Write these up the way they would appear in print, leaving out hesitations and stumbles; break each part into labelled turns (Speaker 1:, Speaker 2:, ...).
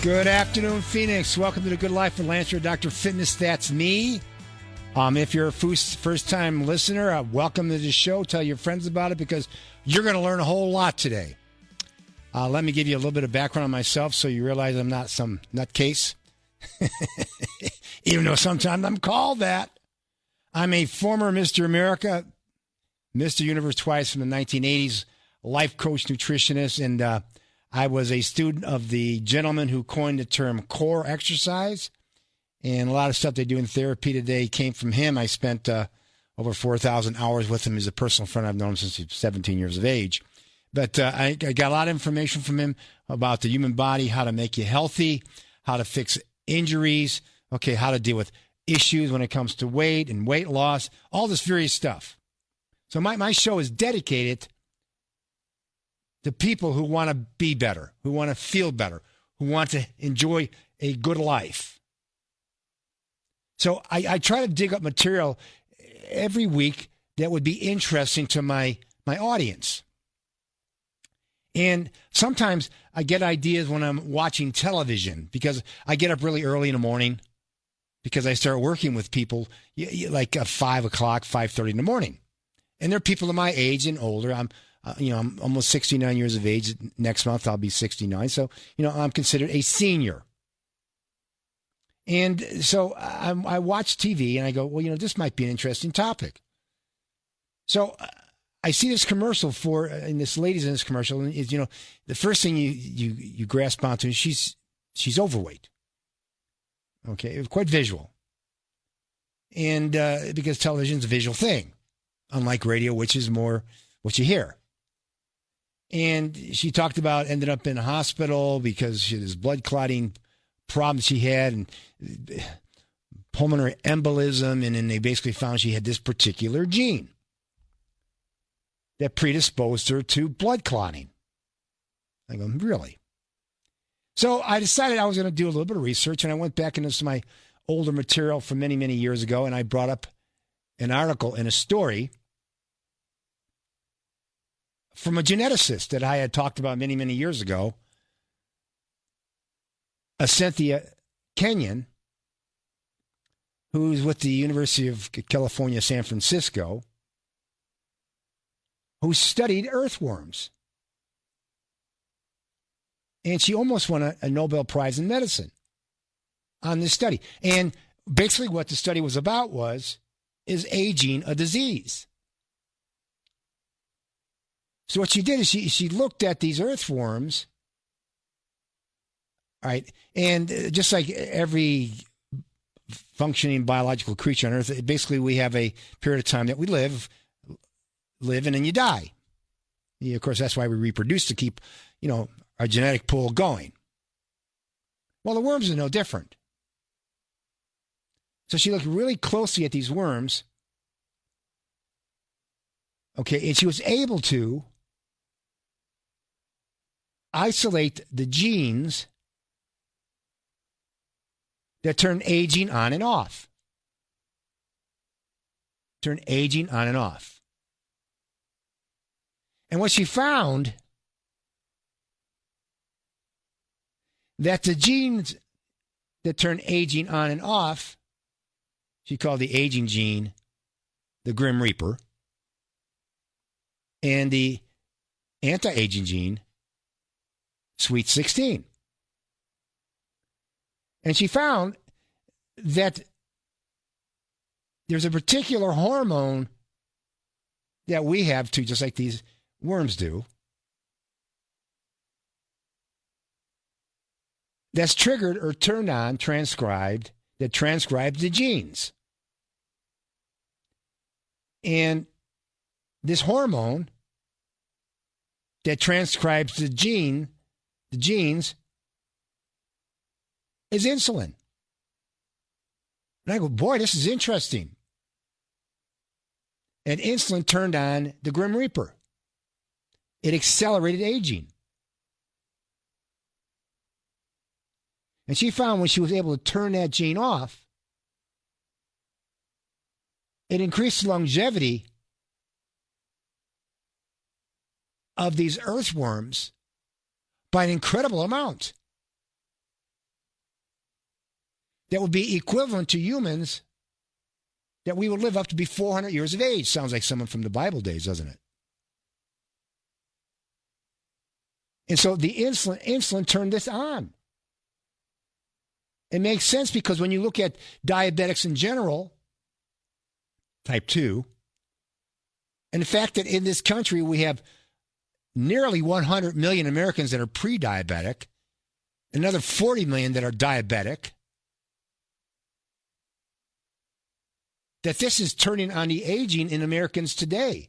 Speaker 1: Good afternoon, Phoenix. Welcome to the Good Life with Lancer, Dr. Fitness. That's me. If you're a first-time listener, welcome to the show. Tell your friends about it because you're going to learn a whole lot today. Let me give you a little bit of background on myself so you realize I'm not some nutcase. Even though sometimes I'm called that. I'm a former Mr. America, Mr. Universe twice from the 1980s, life coach, nutritionist, and I was a student of the gentleman who coined the term core exercise, and a lot of stuff they do in therapy today came from him. I spent over 4,000 hours with him. He's a personal friend. I've known him since he was 17 years of age. But I got a lot of information from him about the human body, how to make you healthy, how to fix injuries, okay, how to deal with issues when it comes to weight and weight loss, all this various stuff. So my show is dedicated to people who want to be better, who want to feel better, who want to enjoy a good life. So I try to dig up material every week that would be interesting to my audience. And sometimes I get ideas when I'm watching television because I get up really early in the morning because I start working with people like 5 o'clock, 5:30 in the morning. And they're people of my age and older. I'm almost 69 years of age. Next month, I'll be 69. So, I'm considered a senior. And so I watch TV and I go, well, this might be an interesting topic. So I see this commercial and this lady's in this commercial. And, the first thing you grasp onto is she's overweight. Okay. It was quite visual. And because television's a visual thing, unlike radio, which is more what you hear. And she talked about ended up in a hospital because she had this blood clotting problem she had and pulmonary embolism. And then they basically found she had this particular gene that predisposed her to blood clotting. I go, really? So I decided I was going to do a little bit of research, and I went back into some of my older material from many, many years ago, and I brought up an article and a story from a geneticist that I had talked about many, many years ago, a Cynthia Kenyon, who's with the University of California, San Francisco, who studied earthworms. And she almost won a Nobel Prize in medicine on this study. And basically what the study was about is aging a disease. So what she did is she looked at these earthworms, right? And just like every functioning biological creature on Earth, basically we have a period of time that we live and then you die. Of course, that's why we reproduce, to keep, our genetic pool going. Well, the worms are no different. So she looked really closely at these worms. Okay, and she was able to isolate the genes that turn aging on and off. Turn aging on and off. And what she found, that the genes that turn aging on and off, she called the aging gene the Grim Reaper, and the anti-aging gene, Sweet 16. And she found that there's a particular hormone that we have too, just like these worms do, that's triggered or turned on, that transcribes the genes. And this hormone that transcribes the genes, is insulin. And I go, boy, this is interesting. And insulin turned on the Grim Reaper. It accelerated aging. And she found when she was able to turn that gene off, it increased the longevity of these earthworms by an incredible amount. that would be equivalent to humans that we would live up to be 400 years of age. Sounds like someone from the Bible days, doesn't it? And so the insulin turned this on. It makes sense because when you look at diabetics in general, type 2, and the fact that in this country we have nearly 100 million Americans that are pre-diabetic, another 40 million that are diabetic, that this is turning on the aging in Americans today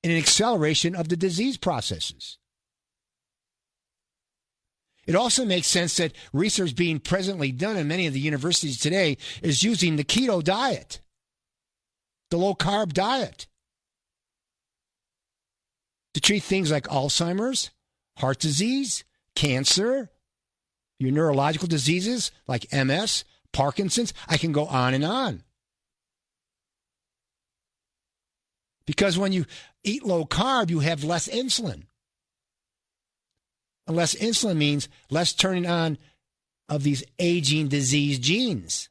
Speaker 1: and an acceleration of the disease processes. It also makes sense that research being presently done in many of the universities today is using the keto diet, the low-carb diet, to treat things like Alzheimer's, heart disease, cancer, your neurological diseases like MS, Parkinson's. I can go on and on. Because when you eat low carb, you have less insulin. And less insulin means less turning on of these aging disease genes.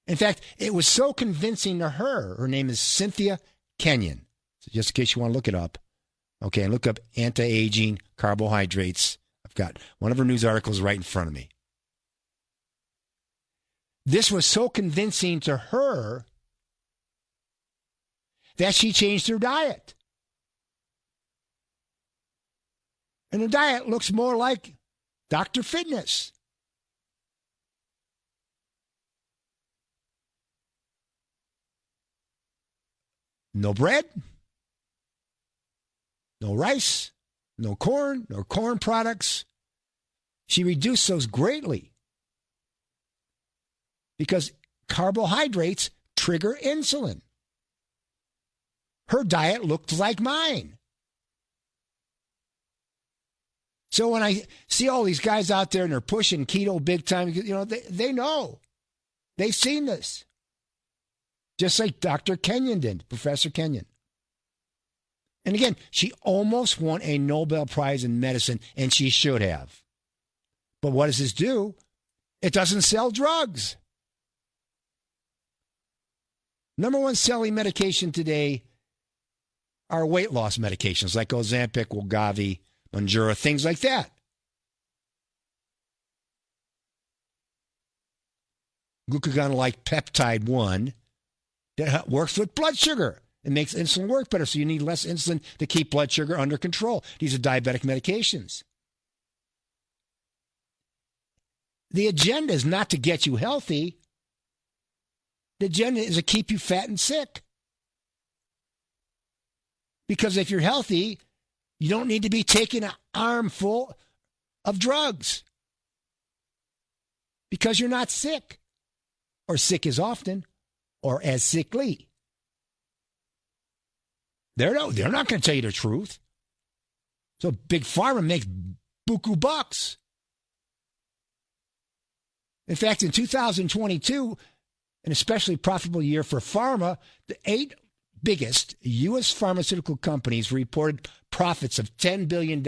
Speaker 1: In fact, it was so convincing to her. Her name is Cynthia Kenyon. So just in case you want to look it up. Okay, and look up anti-aging carbohydrates. I've got one of her news articles right in front of me. This was so convincing to her that she changed her diet. And her diet looks more like Dr. Fitness. No bread, no rice, no corn, no corn products. She reduced those greatly because carbohydrates trigger insulin. Her diet looked like mine. So when I see all these guys out there and they're pushing keto big time, you know, they know. They've seen this. Just like Dr. Kenyon did, Professor Kenyon. And again, she almost won a Nobel Prize in medicine, and she should have. But what does this do? It doesn't sell drugs. Number one selling medication today are weight loss medications like Ozempic, Wegovy, Mounjaro, things like that. Glucagon-like peptide 1 that works with blood sugar. It makes insulin work better, so you need less insulin to keep blood sugar under control. These are diabetic medications. The agenda is not to get you healthy. The agenda is to keep you fat and sick. Because if you're healthy, you don't need to be taking an armful of drugs. Because you're not sick. Or sick as often. Or as sickly. They're not going to tell you the truth. So Big Pharma makes buku bucks. In fact, in 2022, an especially profitable year for pharma, the 8 biggest U.S. pharmaceutical companies reported profits of $10 billion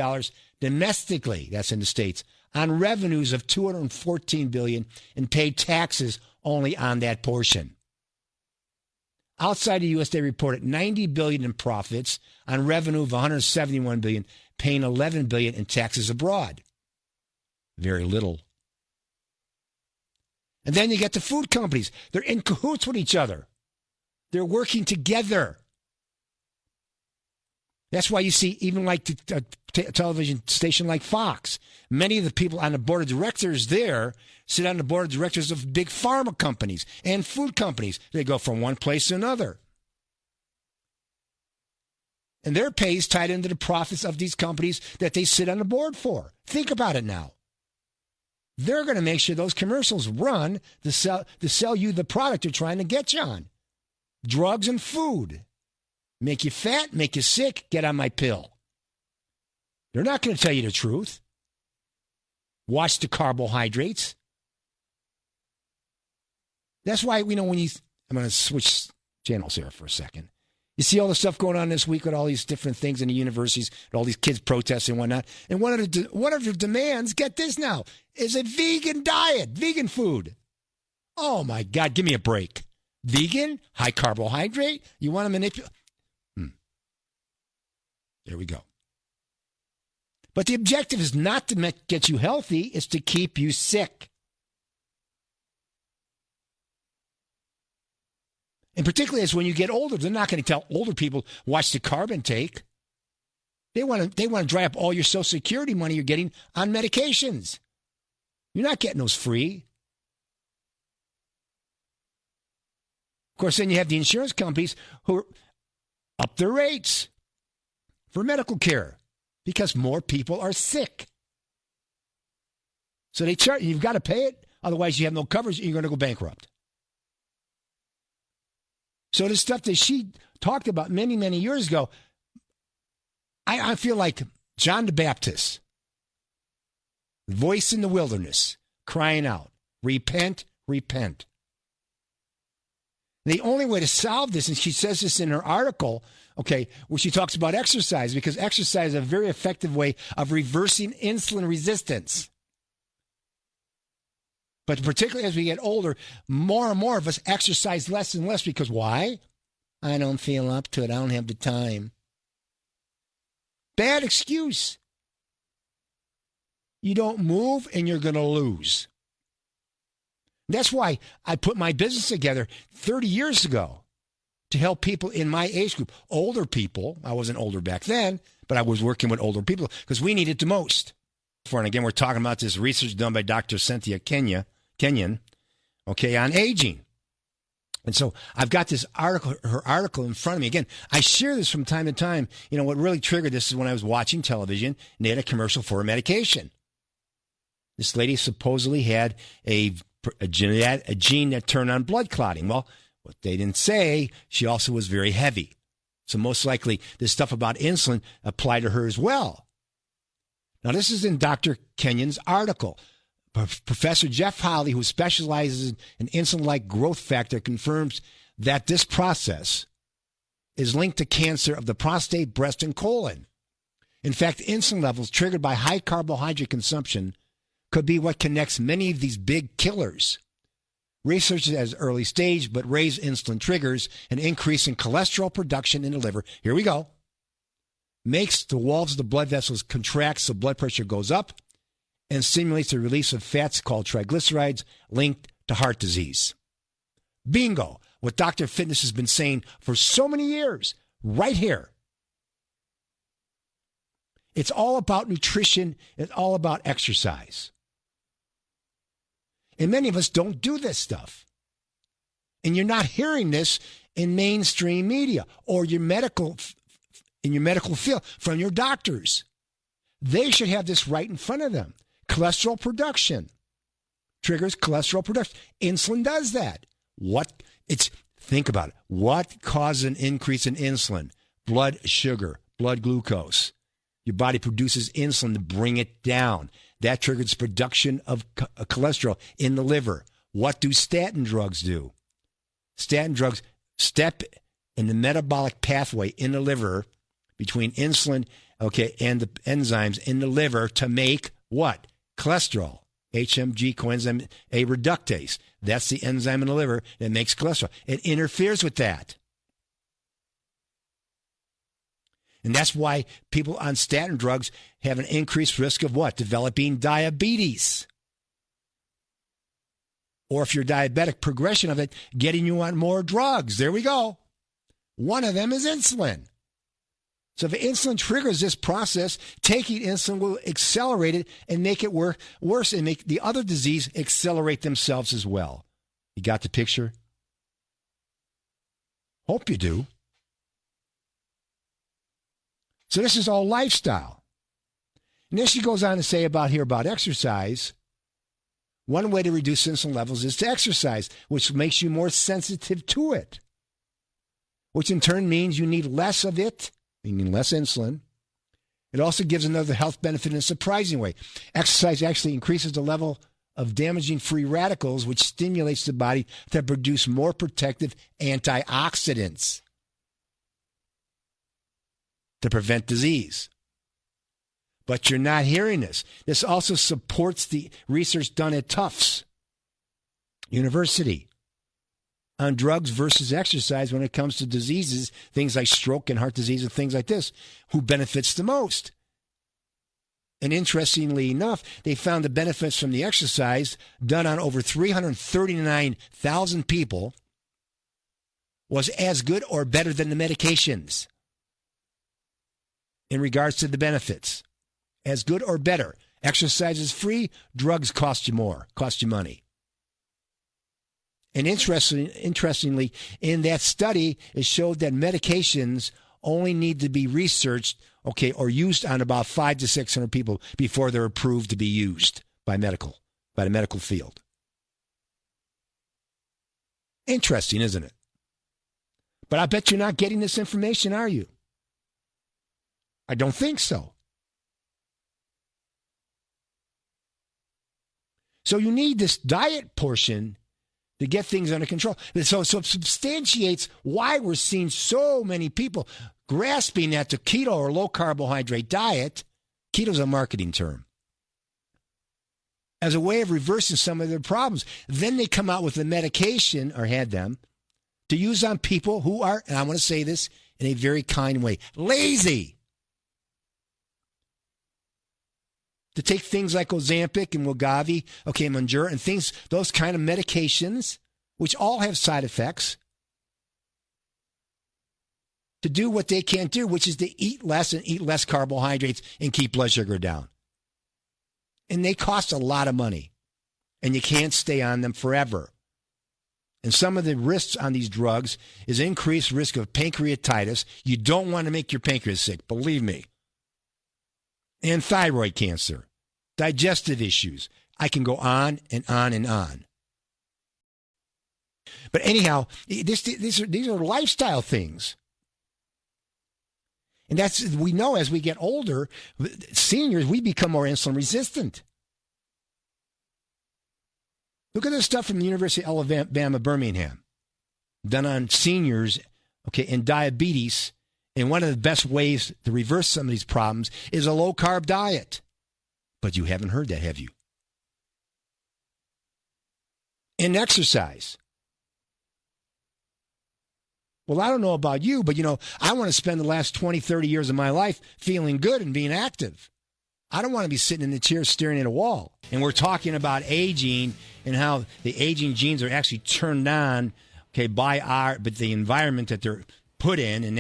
Speaker 1: domestically, that's in the States, on revenues of $214 billion and paid taxes only on that portion. Outside the U.S., they reported $90 billion in profits on revenue of $171 billion, paying $11 billion in taxes abroad. Very little. And then you get the food companies. They're in cahoots with each other. They're working together. That's why you see even like a television station like Fox. Many of the people on the board of directors there sit on the board of directors of big pharma companies and food companies. They go from one place to another. And their pay is tied into the profits of these companies that they sit on the board for. Think about it now. They're going to make sure those commercials run to sell you the product they're trying to get you on. Drugs and food. Make you fat, make you sick, get on my pill. They're not going to tell you the truth. Watch the carbohydrates. That's why, when I'm going to switch channels here for a second. You see all the stuff going on this week with all these different things in the universities, and all these kids protesting and whatnot. And one of the demands, get this now, is a vegan diet, vegan food. Oh, my God, give me a break. Vegan, high carbohydrate, you want to manipulate? There we go. But the objective is not to get you healthy, it's to keep you sick. And particularly as when you get older, they're not going to tell older people, watch the carb intake. They want to dry up all your Social Security money you're getting on medications. You're not getting those free. Of course, then you have the insurance companies who up their rates for medical care because more people are sick. So they charge, you've got to pay it, otherwise you have no coverage and you're going to go bankrupt. So the stuff that she talked about many, many years ago, I feel like John the Baptist, voice in the wilderness, crying out, repent, repent. The only way to solve this, and she says this in her article, okay, where she talks about exercise, because exercise is a very effective way of reversing insulin resistance. But particularly as we get older, more and more of us exercise less and less because why? I don't feel up to it. I don't have the time. Bad excuse. You don't move and you're going to lose. That's why I put my business together 30 years ago to help people in my age group, older people. I wasn't older back then, but I was working with older people because we need it the most. And again, we're talking about this research done by Dr. Cynthia Kenyon, okay, on aging. And so I've got this article, her article in front of me. Again, I share this from time to time. You know, what really triggered this is when I was watching television and they had a commercial for a medication. This lady supposedly had a gene that turned on blood clotting. Well, what they didn't say, she also was very heavy. So most likely this stuff about insulin applied to her as well. Now, this is in Dr. Kenyon's article. Professor Jeff Hawley, who specializes in insulin-like growth factor, confirms that this process is linked to cancer of the prostate, breast, and colon. In fact, insulin levels triggered by high carbohydrate consumption could be what connects many of these big killers. Research is at early stage, but raised insulin triggers an increase in cholesterol production in the liver. Here we go. Makes the walls of the blood vessels contract so blood pressure goes up, and stimulates the release of fats called triglycerides linked to heart disease. Bingo! What Dr. Fitness has been saying for so many years, right here. It's all about nutrition. It's all about exercise. And many of us don't do this stuff. And you're not hearing this in mainstream media or in your medical field from your doctors. They should have this right in front of them. Cholesterol production triggers cholesterol production. Insulin does that. Think about it. What causes an increase in insulin? Blood sugar, blood glucose. Your body produces insulin to bring it down. That triggers production of cholesterol in the liver. What do statin drugs do? Statin drugs step in the metabolic pathway in the liver between insulin, and the enzymes in the liver to make what? Cholesterol. HMG coenzyme A reductase. That's the enzyme in the liver that makes cholesterol. It interferes with that. And that's why people on statin drugs have an increased risk of what? Developing diabetes. Or if you're diabetic, progression of it, getting you on more drugs. There we go. One of them is insulin. So if insulin triggers this process, taking insulin will accelerate it and make it worse and make the other disease accelerate themselves as well. You got the picture? Hope you do. So this is all lifestyle. And then she goes on to say about exercise. One way to reduce insulin levels is to exercise, which makes you more sensitive to it, which in turn means you need less of it, meaning less insulin. It also gives another health benefit in a surprising way. Exercise actually increases the level of damaging free radicals, which stimulates the body to produce more protective antioxidants. to prevent disease. But you're not hearing this. This also supports the research done at Tufts University on drugs versus exercise when it comes to diseases, things like stroke and heart disease and things like this. Who benefits the most? And interestingly enough, they found the benefits from the exercise done on over 339,000 people was as good or better than the medications in regards to the benefits. As good or better. Exercise is free. Drugs cost you more, cost you money. And interestingly, in that study, it showed that medications only need to be researched, or used on about 500 to 600 people before they're approved to be used by the medical field. Interesting, isn't it? But I bet you're not getting this information, are you? I don't think so. So you need this diet portion to get things under control. So it substantiates why we're seeing so many people grasping at the keto or low carbohydrate diet. Keto's a marketing term. As a way of reversing some of their problems. Then they come out with a medication, or had them, to use on people who are, and I want to say this in a very kind way, lazy. To take things like Ozempic and Wegovy, Mounjaro, and things, those kind of medications, which all have side effects, to do what they can't do, which is to eat less carbohydrates and keep blood sugar down. And they cost a lot of money, and you can't stay on them forever. And some of the risks on these drugs is increased risk of pancreatitis. You don't want to make your pancreas sick, believe me. And thyroid cancer, digestive issues. I can go on and on and on. But anyhow, these are lifestyle things. And we know as we get older, seniors, we become more insulin resistant. Look at this stuff from the University of Alabama, Birmingham, done on seniors, and diabetes. And one of the best ways to reverse some of these problems is a low-carb diet. But you haven't heard that, have you? And exercise. Well, I don't know about you, but, I want to spend the last 20, 30 years of my life feeling good and being active. I don't want to be sitting in the chair staring at a wall. And we're talking about aging and how the aging genes are actually turned on, by the environment that they're put in, and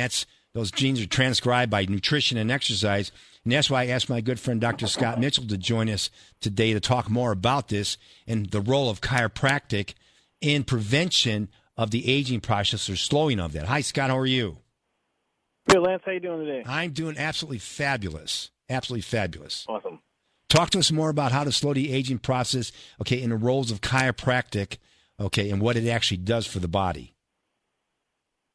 Speaker 1: those genes are transcribed by nutrition and exercise. And that's why I asked my good friend Dr. Scott Mitchell to join us today to talk more about this and the role of chiropractic in prevention of the aging process or slowing of that. Hi, Scott. How are you?
Speaker 2: Good, Lance. How you doing today?
Speaker 1: I'm doing absolutely fabulous. Absolutely fabulous.
Speaker 2: Awesome.
Speaker 1: Talk to us more about how to slow the aging process, and the roles of chiropractic, and what it actually does for the body.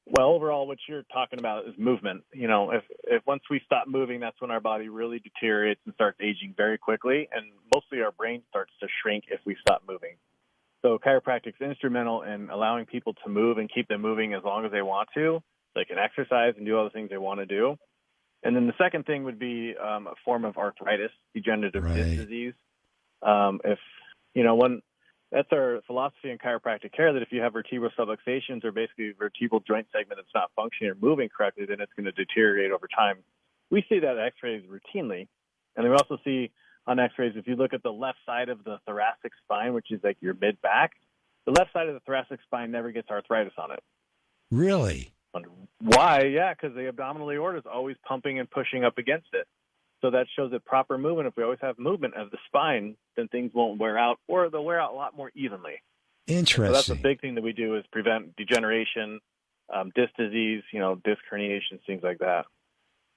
Speaker 2: Well, overall, what you're talking about is movement. If once we stop moving, that's when our body really deteriorates and starts aging very quickly, and mostly our brain starts to shrink if we stop moving. So chiropractic is instrumental in allowing people to move and keep them moving as long as they want to. They can exercise and do all the things they want to do. And then the second thing would be a form of arthritis, degenerative disc disease. That's our philosophy in chiropractic care, that if you have vertebral subluxations, or basically a vertebral joint segment that's not functioning or moving correctly, then it's going to deteriorate over time. We see that at x-rays routinely. And we also see on x-rays, if you look at the left side of the thoracic spine, which is like your mid-back, the left side of the thoracic spine never gets arthritis on it.
Speaker 1: Really?
Speaker 2: Why? Yeah, because the abdominal aorta is always pumping and pushing up against it. So that shows that proper movement, if we always have movement of the spine, then things won't wear out, or they'll wear out a lot more evenly.
Speaker 1: Interesting.
Speaker 2: So that's a big thing that we do, is prevent degeneration, disc disease, disc herniations, things like that.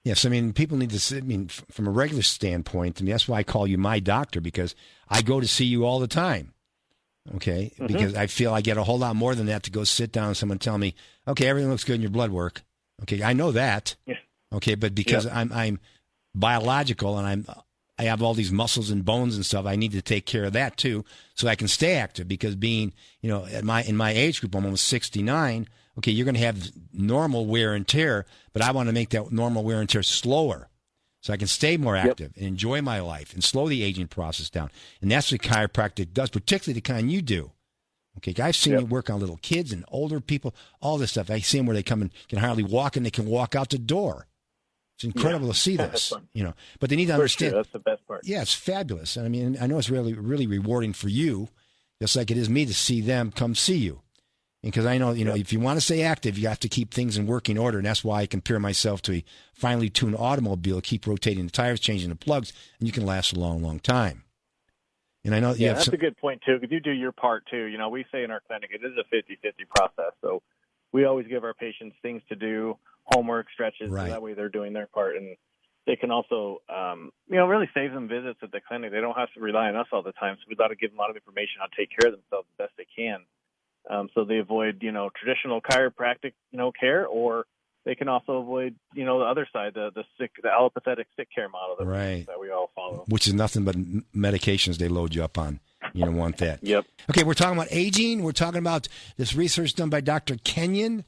Speaker 1: Yes, people need to, from a regular standpoint, that's why I call you my doctor, because I go to see you all the time. Mm-hmm. Because I feel I get a whole lot more than that to go sit down and someone tell me, everything looks good in your blood work. I know that. Yeah. But because I'm biological and I have all these muscles and bones and stuff, I need to take care of that too, so I can stay active. Because being, in my age group, I'm almost 69. okay, you're going to have normal wear and tear, but I want to make that normal wear and tear slower so I can stay more active and enjoy my life and slow the aging process down. And that's what chiropractic does, particularly the kind you do. Okay, I've seen you work on little kids and older people, all this stuff. I see them where they come and can hardly walk, and they can walk out the door. It's incredible to see this, But they need to understand.
Speaker 2: Sure, that's the best part.
Speaker 1: Yeah, it's fabulous. I mean, I know it's really, really rewarding for you, just like it is me to see them come see you. Because I know, if you want to stay active, you have to keep things in working order. And that's why I compare myself to a finely tuned automobile, keep rotating the tires, changing the plugs, and you can last a long, long time. And I know
Speaker 2: that's a good point, too, because you do your part, too. We say in our clinic it is a 50-50 process. So we always give our patients things to do, homework, stretches, so that way they're doing their part. And they can also, really save them visits at the clinic. They don't have to rely on us all the time. So we've got to give them a lot of information on how to take care of themselves the best they can. So they avoid, traditional chiropractic, care, or they can also avoid, the other side, the allopathic sick care model that we all follow.
Speaker 1: Which is nothing but medications they load you up on. You don't want that.
Speaker 2: Yep.
Speaker 1: Okay, we're talking about aging. We're talking about this research done by Dr. Kenyon.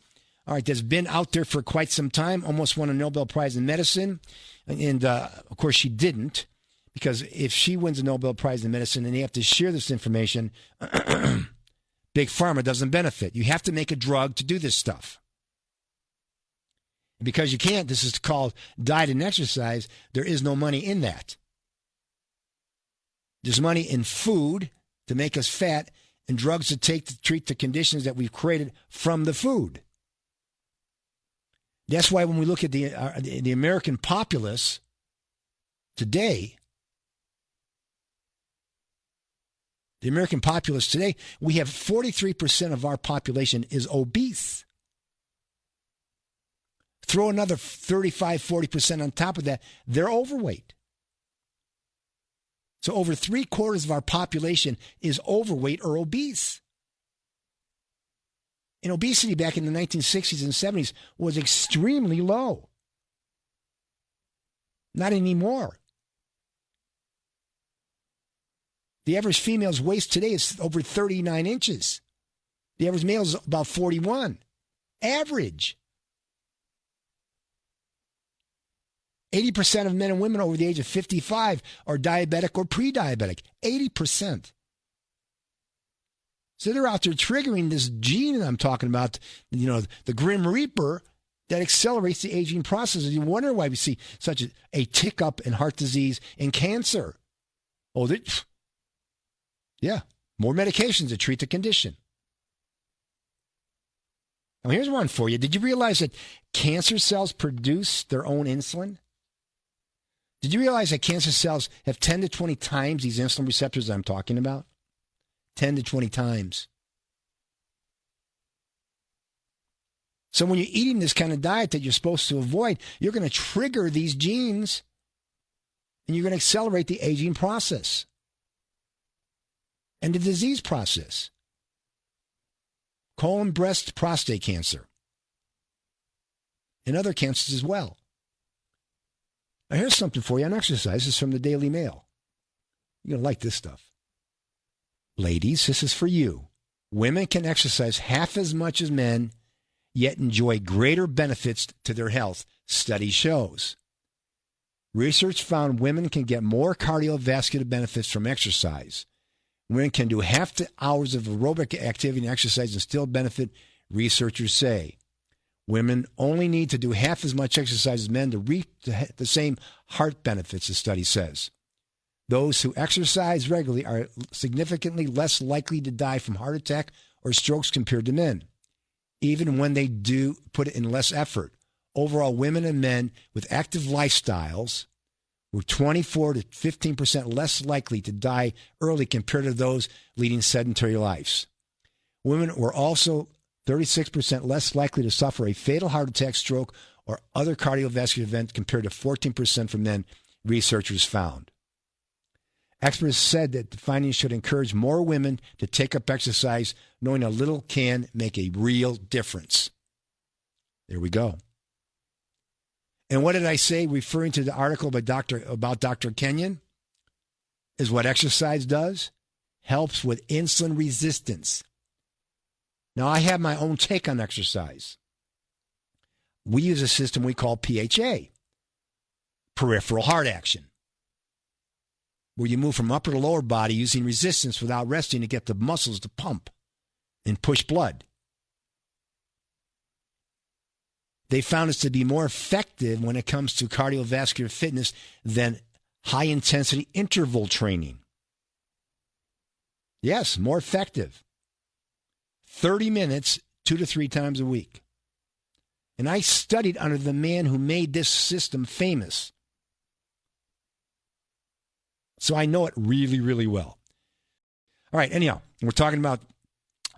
Speaker 1: All right, that's been out there for quite some time, almost won a Nobel Prize in medicine. And, of course, she didn't, because if she wins a Nobel Prize in medicine and they have to share this information, Big Pharma doesn't benefit. You have to make a drug to do this stuff. Because you can't, this is called diet and exercise, there is no money in that. There's money in food to make us fat and drugs to take to treat the conditions that we've created from the food. That's why when we look at the American populace today, we have 43% of our population is obese. Throw another 35-40% on top of that, they're overweight. So over 3/4 of our population is overweight or obese. And obesity back in the 1960s and 70s was extremely low. Not anymore. The average female's waist today is over 39 inches. The average male is about 41. Average. 80% of men and women over the age of 55 are diabetic or pre-diabetic. 80%. So they're out there triggering this gene that I'm talking about, the Grim Reaper that accelerates the aging process. And you wonder why we see such a tick up in heart disease and cancer. More medications to treat the condition. Now, here's one for you. Did you realize that cancer cells produce their own insulin? Did you realize that cancer cells have 10 to 20 times these insulin receptors that I'm talking about? 10 to 20 times. So when you're eating this kind of diet that you're supposed to avoid, you're going to trigger these genes and you're going to accelerate the aging process and the disease process. Colon, breast, prostate cancer, and other cancers as well. Now, here's something for you on exercise. This is from the Daily Mail. You're going to like this stuff. Ladies, this is for you. Women can exercise half as much as men, yet enjoy greater benefits to their health, study shows. Research found women can get more cardiovascular benefits from exercise. Women can do half the hours of aerobic activity and exercise and still benefit, researchers say. Women only need to do half as much exercise as men to reap the same heart benefits, the study says. Those who exercise regularly are significantly less likely to die from heart attack or strokes compared to men, even when they do put in less effort. Overall, women and men with active lifestyles were 24 to 15% less likely to die early compared to those leading sedentary lives. Women were also 36% less likely to suffer a fatal heart attack, stroke, or other cardiovascular event compared to 14% for men, researchers found. Experts said that the findings should encourage more women to take up exercise, knowing a little can make a real difference. There we go. And what did I say, referring to the article by about Dr. Kenyon? Is what exercise does? Helps with insulin resistance. Now, I have my own take on exercise. We use a system we call PHA, peripheral heart action, where you move from upper to lower body using resistance without resting to get the muscles to pump and push blood. They found us to be more effective when it comes to cardiovascular fitness than high-intensity interval training. Yes, more effective. 30 minutes, 2 to 3 times a week. And I studied under the man who made this system famous. So I know it really, really well. All right, anyhow, we're talking about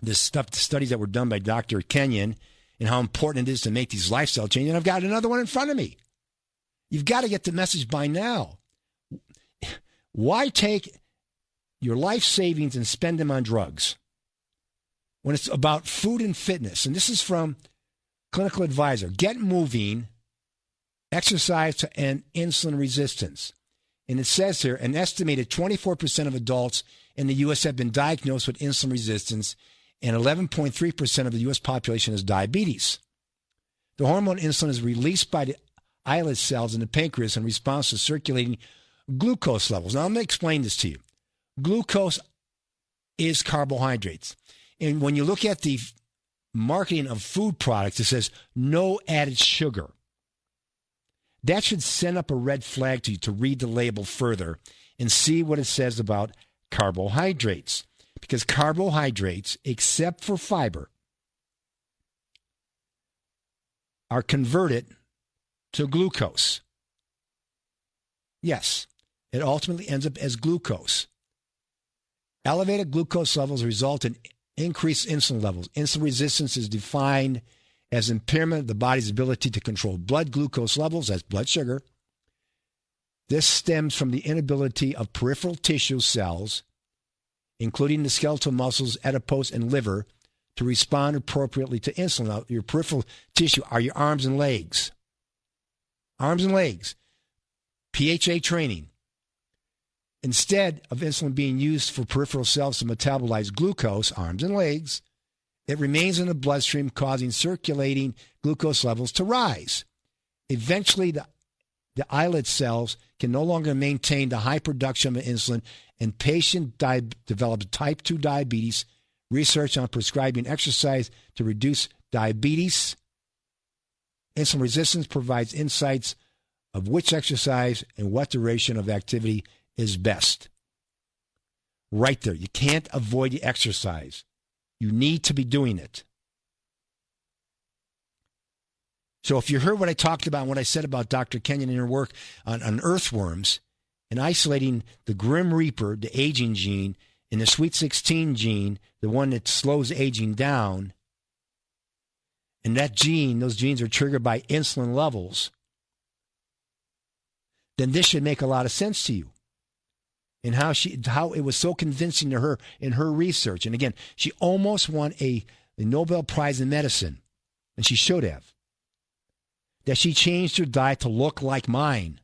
Speaker 1: this stuff, the studies that were done by Dr. Kenyon and how important it is to make these lifestyle changes. And I've got another one in front of me. You've got to get the message by now. Why take your life savings and spend them on drugs when it's about food and fitness? And this is from Clinical Advisor. Get moving, exercise, and insulin resistance. And it says here, an estimated 24% of adults in the U.S. have been diagnosed with insulin resistance, and 11.3% of the U.S. population has diabetes. The hormone insulin is released by the islet cells in the pancreas in response to circulating glucose levels. Now, I'm going to explain this to you. Glucose is carbohydrates. And when you look at the marketing of food products, it says no added sugar. That should send up a red flag to you to read the label further and see what it says about carbohydrates. Because carbohydrates, except for fiber, are converted to glucose. Yes, it ultimately ends up as glucose. Elevated glucose levels result in increased insulin levels. Insulin resistance is defined as impairment of the body's ability to control blood glucose levels, that's blood sugar. This stems from the inability of peripheral tissue cells, including the skeletal muscles, adipose, and liver, to respond appropriately to insulin. Now, your peripheral tissue are your arms and legs. Arms and legs. PHA training. Instead of insulin being used for peripheral cells to metabolize glucose, arms and legs, it remains in the bloodstream, causing circulating glucose levels to rise. Eventually, the islet cells can no longer maintain the high production of insulin, and patient develops type 2 diabetes. Research on prescribing exercise to reduce diabetes. Insulin resistance provides insights of which exercise and what duration of activity is best. Right there. You can't avoid the exercise. You need to be doing it. So if you heard what I talked about and what I said about Dr. Kenyon and her work on earthworms and isolating the Grim Reaper, the aging gene, and the Sweet 16 gene, the one that slows aging down, and that gene, those genes are triggered by insulin levels, then this should make a lot of sense to you. And how it was so convincing to her in her research. And again, she almost won a Nobel Prize in medicine, and she should have. That she changed her diet to look like mine.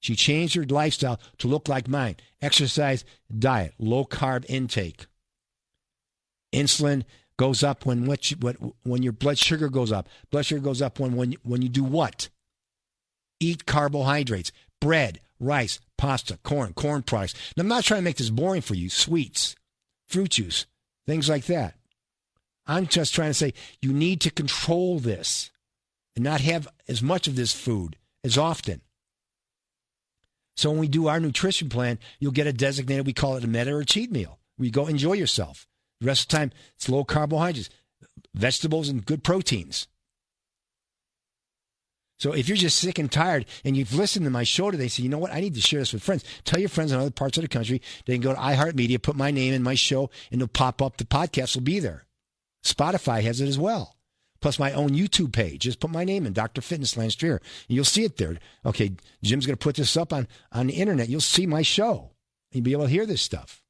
Speaker 1: She changed her lifestyle to look like mine. Exercise, diet, low-carb intake. Insulin goes up when your blood sugar goes up. Blood sugar goes up when you do what? Eat carbohydrates, bread, rice, pasta, corn products. Now, I'm not trying to make this boring for you. Sweets, fruit juice, things like that. I'm just trying to say you need to control this and not have as much of this food as often. So when we do our nutrition plan, you'll get a designated, we call it a meta or cheat meal, where you go enjoy yourself. The rest of the time, it's low carbohydrates, vegetables, and good proteins. So if you're just sick and tired and you've listened to my show today, say, you know what, I need to share this with friends. Tell your friends in other parts of the country. They can go to iHeartMedia, put my name in my show, and it'll pop up. The podcast will be there. Spotify has it as well. Plus my own YouTube page. Just put my name in, Dr. Fitness Lance Dreher. And you'll see it there. Okay, Jim's going to put this up on the internet. You'll see my show. You'll be able to hear this stuff.